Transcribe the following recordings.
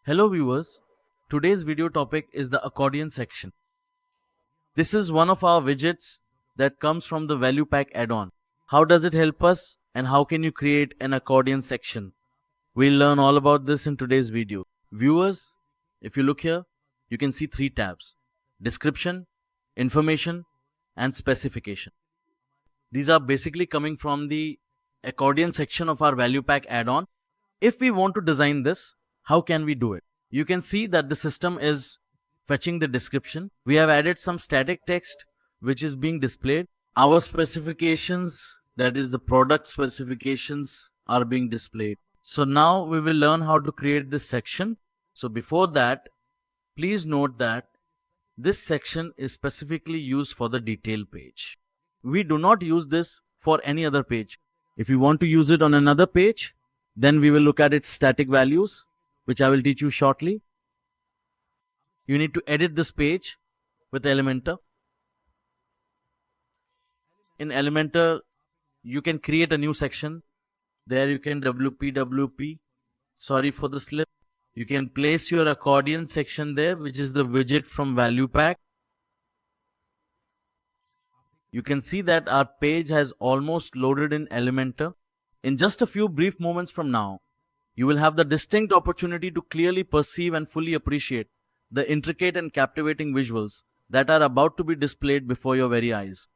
Hello viewers, today's video topic is the accordion section. This is one of our widgets that comes from the value pack add-on. How does it help us and how can you create an accordion section? We'll learn all about this in today's video. Viewers, if you look here, you can see three tabs: description, information and specification. These are basically coming from the accordion section of our value pack add-on. If we want to design this, how can we do it? You can see that the system is fetching the description. We have added some static text which is being displayed. Our specifications, that is the product specifications, are being displayed. So now we will learn how to create this section. So before that, please note that this section is specifically used for the detail page. We do not use this for any other page. If you want to use it on another page, then we will look at its static values, which I will teach you shortly. You need to edit this page with Elementor. In Elementor, you can create a new section. There you can WP. Sorry for the slip. You can place your accordion section there, which is the widget from value pack. You can see that our page has almost loaded in Elementor. In just a few brief moments from now, you will have the distinct opportunity to clearly perceive and fully appreciate the intricate and captivating visuals that are about to be displayed before your very eyes.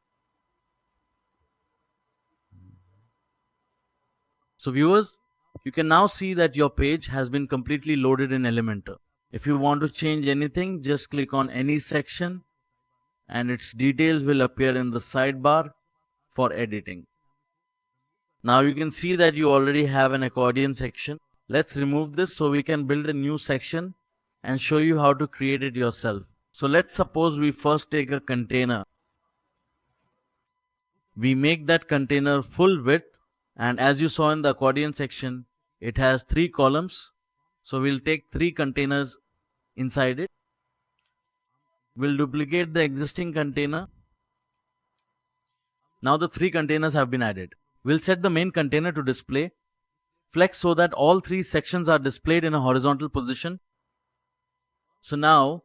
So viewers, you can now see that your page has been completely loaded in Elementor. If you want to change anything, just click on any section and its details will appear in the sidebar for editing. Now you can see that you already have an accordion section. Let's remove this so we can build a new section and show you how to create it yourself. So let's suppose we first take a container. We make that container full width, and as you saw in the accordion section, it has 3 columns. So we'll take 3 containers inside it. We'll duplicate the existing container. Now the 3 containers have been added. We'll set the main container to display. Flex so that all 3 sections are displayed in a horizontal position. So now,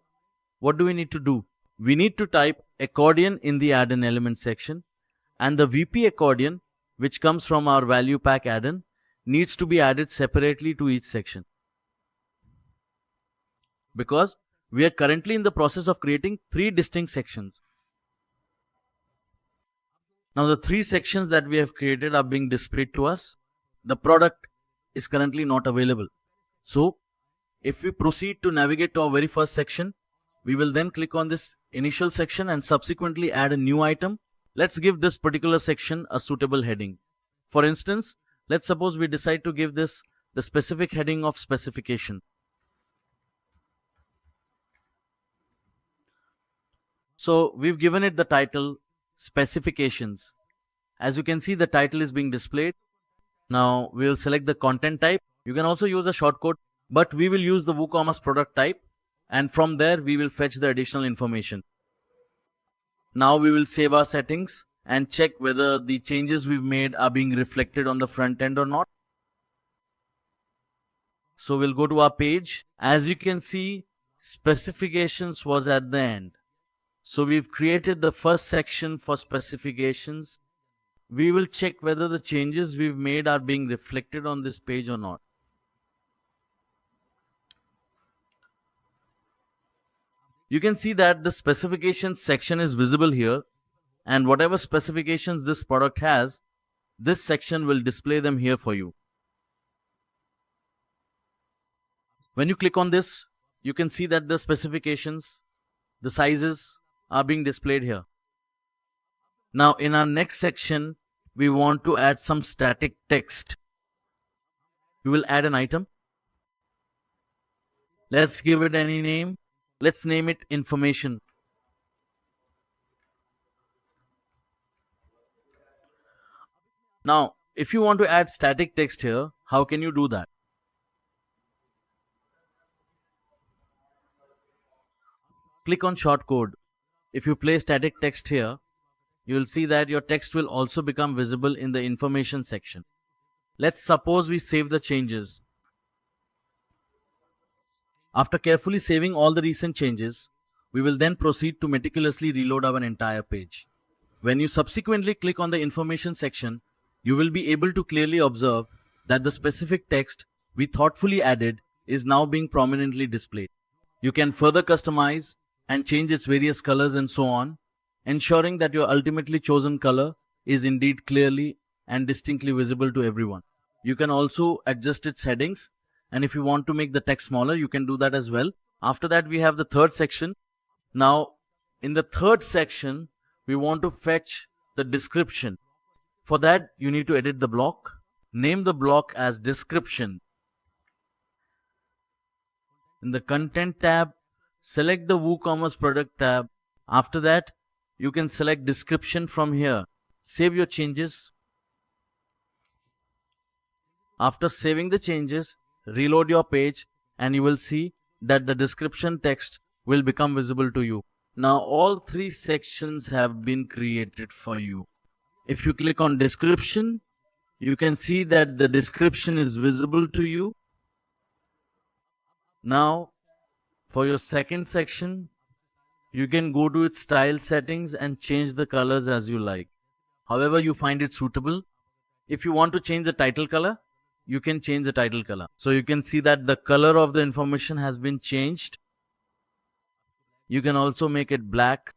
what do we need to do? We need to type accordion in the add an element section, and the VP accordion, which comes from our value pack add-in, needs to be added separately to each section. Because we are currently in the process of creating 3 distinct sections. Now the 3 sections that we have created are being displayed to us. The product is currently not available. So if we proceed to navigate to our very first section, we will then click on this initial section and subsequently add a new item. Let's give this particular section a suitable heading. For instance, let's suppose we decide to give this the specific heading of specification. So we've given it the title specifications. As you can see, the title is being displayed. Now we will select the content type. You can also use a shortcode, but we will use the WooCommerce product type, and from there we will fetch the additional information. Now we will save our settings and check whether the changes we've made are being reflected on the front end or not. So we'll go to our page. As you can see, specifications was at the end. So we've created the first section for specifications. We will check whether the changes we've made are being reflected on this page or not. You can see that the specifications section is visible here, and whatever specifications this product has, this section will display them here for you. When you click on this, you can see that the specifications, the sizes are being displayed here. Now in our next section, we want to add some static text. We will add an item. Let's give it any name. Let's name it information. Now, if you want to add static text here, how can you do that? Click on shortcode. If you place static text here, you will see that your text will also become visible in the information section. Let's suppose we save the changes. After carefully saving all the recent changes, we will then proceed to meticulously reload our entire page. When you subsequently click on the information section, you will be able to clearly observe that the specific text we thoughtfully added is now being prominently displayed. You can further customize and change its various colors and so on, ensuring that your ultimately chosen color is indeed clearly and distinctly visible to everyone. You can also adjust its headings, and if you want to make the text smaller, you can do that as well. After that, we have the third section. Now, in the third section, we want to fetch the description. For that, you need to edit the block. Name the block as description. In the content tab, select the WooCommerce product tab. After that, you can select description from here. Save your changes. After saving the changes, reload your page and you will see that the description text will become visible to you. Now all three sections have been created for you. If you click on description, you can see that the description is visible to you. Now for your second section, you can go to its style settings and change the colors as you like, however you find it suitable. If you want to change the title color, you can change the title color. So you can see that the color of the information has been changed. You can also make it black.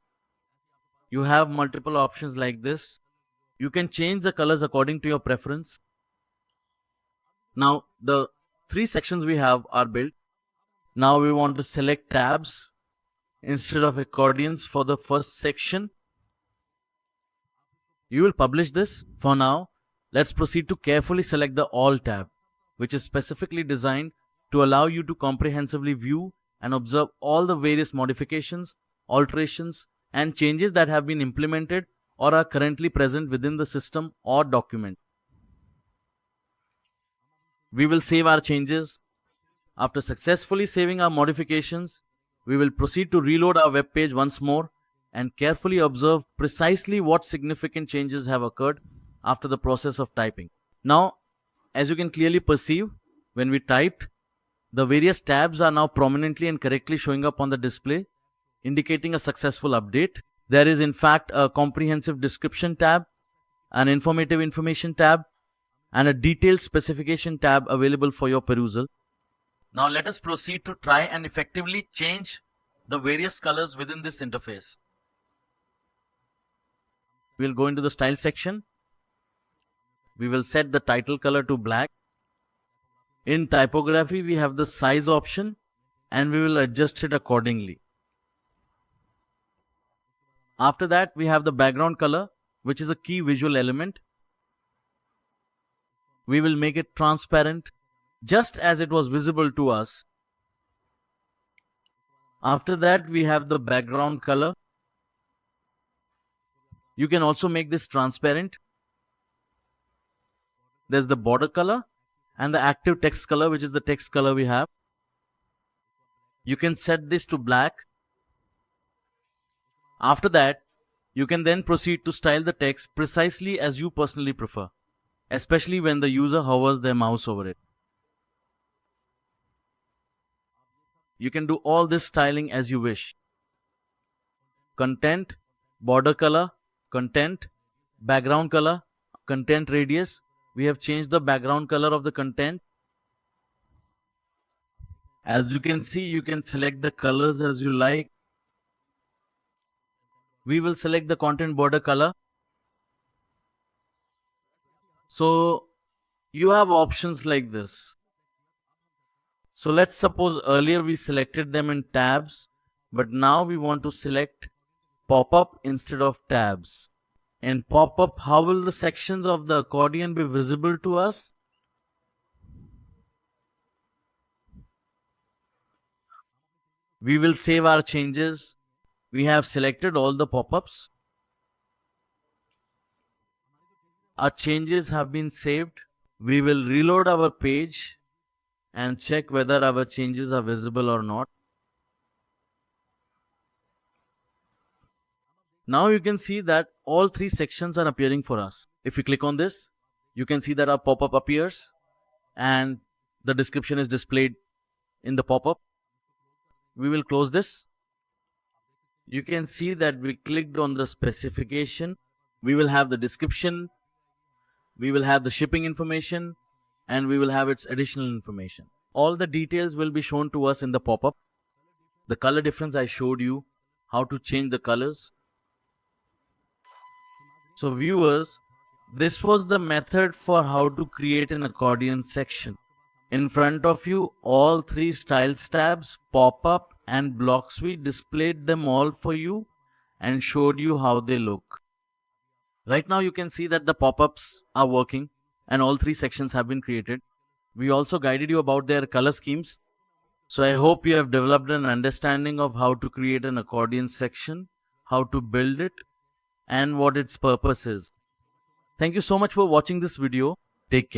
You have multiple options like this. You can change the colors according to your preference. Now the three sections we have are built. Now we want to select tabs instead of accordions for the first section. You will publish this. For now, let's proceed to carefully select the All tab, which is specifically designed to allow you to comprehensively view and observe all the various modifications, alterations, and changes that have been implemented or are currently present within the system or document. We will save our changes. After successfully saving our modifications, we will proceed to reload our web page once more and carefully observe precisely what significant changes have occurred after the process of typing. Now, as you can clearly perceive, when we typed, the various tabs are now prominently and correctly showing up on the display, indicating a successful update. There is in fact a comprehensive description tab, an informative information tab, and a detailed specification tab available for your perusal. Now let us proceed to try and effectively change the various colors within this interface. We'll go into the style section. We will set the title color to black. In typography, we have the size option and we will adjust it accordingly. After that, we have the background color, which is a key visual element. We will make it transparent, just as it was visible to us. After that, we have the background color. You can also make this transparent. There's the border color and the active text color, which is the text color we have. You can set this to black. After that, you can then proceed to style the text precisely as you personally prefer, especially when the user hovers their mouse over it. You can do all this styling as you wish. Content, border color, content, background color, content radius. We have changed the background color of the content. As you can see, you can select the colors as you like. We will select the content border color. So you have options like this. So let's suppose earlier we selected them in tabs, but now we want to select pop-up instead of tabs. In pop-up, how will the sections of the accordion be visible to us? We will save our changes. We have selected all the pop-ups. Our changes have been saved. We will reload our page and check whether our changes are visible or not. Now you can see that all three sections are appearing for us. If we click on this, you can see that our pop-up appears and the description is displayed in the pop-up. we will close this. You can see that we clicked on the specification. We will have the description, we will have the shipping information, and we will have its additional information. All the details will be shown to us in the pop-up. The color difference I showed you, how to change the colors. So viewers, this was the method for how to create an accordion section. In front of you, all three styles tabs, pop-up and block suite displayed them all for you and showed you how they look. Right now you can see that the pop-ups are working and all three sections have been created. We also guided you about their color schemes. So I hope you have developed an understanding of how to create an accordion section, how to build it, and what its purpose is. Thank you so much for watching this video. Take care.